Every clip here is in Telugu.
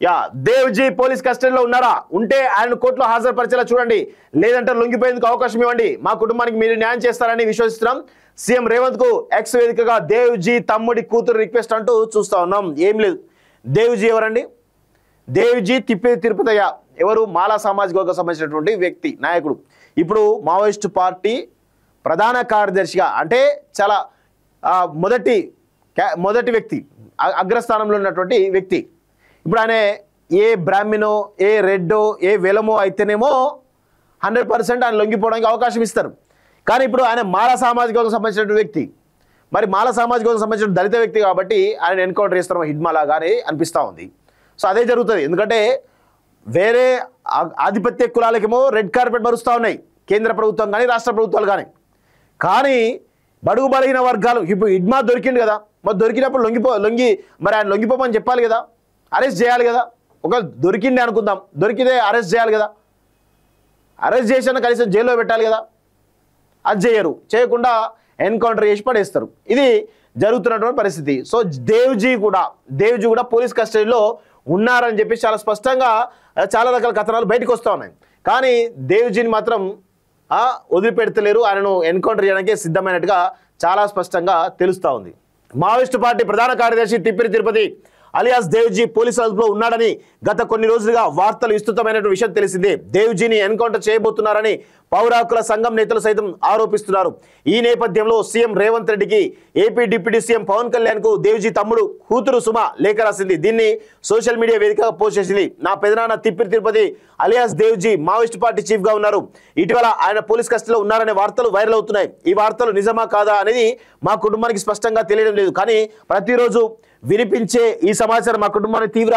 యా దేవ్జీ పోలీస్ కస్టడీలో ఉన్నారా? ఉంటే ఆయన కోర్టులో హాజరుపరిచేలా చూడండి, లేదంటే లొంగిపోయేందుకు అవకాశం ఇవ్వండి. మా కుటుంబానికి మీరు న్యాయం చేస్తారని విశ్వసిస్తున్నాం. సీఎం రేవంత్ కు ఎక్స్ వేదికగా దేవ్జీ తమ్ముడి కూతురు రిక్వెస్ట్ అంటూ చూస్తా ఉన్నాం. ఏం లేదు, దేవ్జీ ఎవరండి? దేవ్జీ తిరుపతయ్య ఎవరు? మాలా సామాజిక వర్గం సంబంధించినటువంటి వ్యక్తి, నాయకుడు. ఇప్పుడు మావోయిస్టు పార్టీ ప్రధాన కార్యదర్శిగా, అంటే చాలా మొదటి వ్యక్తి, అగ్రస్థానంలో ఉన్నటువంటి వ్యక్తి. ఇప్పుడు ఆయన ఏ బ్రాహ్మణో, ఏ రెడ్డో, ఏ వెలమో అయితేనేమో 100% ఆయన లొంగిపోవడానికి అవకాశం ఇస్తారు. కానీ ఇప్పుడు ఆయన మాలా సామాజిక వర్గం సంబంధించిన వ్యక్తి, మరి మాలా సామాజిక వర్గం సంబంధించిన దళిత వ్యక్తి కాబట్టి ఆయన ఎన్కౌంటర్ చేస్తారు హిడ్మాలాగానే అనిపిస్తూ ఉంది. సో అదే జరుగుతుంది. ఎందుకంటే వేరే ఆధిపత్య కులాలకేమో రెడ్ కార్పెట్ మరుస్తూ ఉన్నాయి కేంద్ర ప్రభుత్వం కానీ రాష్ట్ర ప్రభుత్వాలు కానీ బడుగు బలహీన వర్గాలు ఇప్పుడు హిడ్మా దొరికింది కదా, మరి దొరికినప్పుడు మరి ఆయన లొంగిపోమని చెప్పాలి కదా, అరెస్ట్ చేయాలి కదా. ఒక దొరికింది అనుకుందాం, దొరికితే అరెస్ట్ చేయాలి కదా, అరెస్ట్ చేసిన కనీసం జైల్లో పెట్టాలి కదా. అది చేయరు, చేయకుండా ఎన్కౌంటర్ చేసి పడేస్తారు. ఇది జరుగుతున్నటువంటి పరిస్థితి. సో దేవ్జీ కూడా పోలీస్ కస్టడీలో ఉన్నారని చెప్పి చాలా స్పష్టంగా చాలా రకాల కథనాలు బయటకు వస్తూ ఉన్నాయి. కానీ దేవ్జీని మాత్రం వదిలిపెడతలేరు, ఆయనను ఎన్కౌంటర్ చేయడానికి సిద్ధమైనట్టుగా చాలా స్పష్టంగా తెలుస్తూ ఉంది. మావోయిస్టు పార్టీ ప్రధాన కార్యదర్శి తిరుపతి అలియాస్ దేవ్జీ పోలీసు అదుపులో ఉన్నాడని గత కొన్ని రోజులుగా వార్తలు విస్తృతమైనటువంటి విషయం తెలిసిందే. దేవ్జీని ఎన్కౌంటర్ చేయబోతున్నారని పౌర హక్కుల సంఘం నేతలు సైతం ఆరోపిస్తున్నారు. ఈ నేపథ్యంలో సీఎం రేవంత్ రెడ్డికి AP deputy CM Pawan Kalyan కు దేవ్జీ తమ్ముడు కూతురు సుమ లేఖ రాసింది. దీన్ని సోషల్ మీడియా వేదికగా పోస్ట్ చేసింది. నా పెదనాన్న Tirupati alias Devji Maoist party chief గా ఉన్నారు. ఇటీవల ఆయన పోలీస్ కస్టడీలో ఉన్నారనే వార్తలు వైరల్ అవుతున్నాయి. ఈ వార్తలు నిజమా కాదా అనేది మా కుటుంబానికి స్పష్టంగా తెలియడం లేదు. కానీ ప్రతిరోజు వినిపించే ఈ సమాచారం మా కుటుంబాన్ని తీవ్ర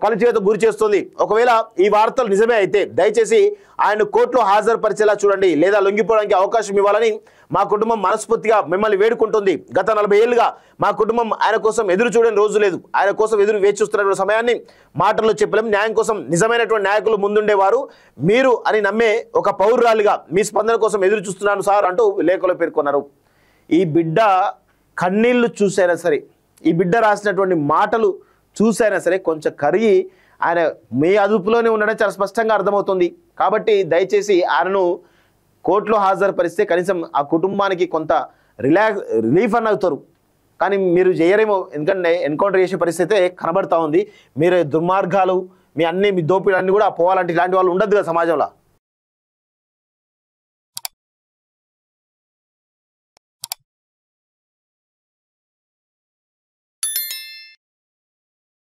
కలచివేతకు గురి చేస్తుంది. ఒకవేళ ఈ వార్తలు నిజమే అయితే దయచేసి ఆయన కోర్టులో హాజరుపరిచేలా చూడండి, లేదా లొంగిపోవడానికి అవకాశం ఇవ్వాలని మా కుటుంబం మనస్ఫూర్తిగా మిమ్మల్ని వేడుకుంటుంది. గత 40 ఏళ్లుగా మా కుటుంబం ఆయన కోసం ఎదురు చూడని రోజు లేదు. ఆయన కోసం ఎదురు వేచి చూస్తున్నటువంటి సమయాన్ని మాటల్లో చెప్పలేం. న్యాయం కోసం నిజమైనటువంటి నాయకులు ముందుండేవారు మీరు అని నమ్మే ఒక పౌరురాలిగా మీ స్పందన కోసం ఎదురు చూస్తున్నాను సార్ అంటూ లేఖలో పేర్కొన్నారు. ఈ బిడ్డ కన్నీళ్లు చూసైనా సరే, ఈ బిడ్డ రాసినటువంటి మాటలు చూసైనా సరే కొంచెం కరిగి ఆయన మీ అదుపులోనే ఉండడం చాలా స్పష్టంగా అర్థమవుతుంది. కాబట్టి దయచేసి ఆయనను కోర్టులో హాజరుపరిస్తే కనీసం ఆ కుటుంబానికి కొంత రిలీఫ్ అని అవుతారు. కానీ మీరు చేయరేమో, ఎందుకంటే ఎన్కౌంటర్ చేసే పరిస్థితి కనబడతా ఉంది. మీరు దుర్మార్గాలు మీ దోపిడీ అన్నీ కూడా పోవాలంటే ఇలాంటి వాళ్ళు ఉండదు కదా సమాజంలో.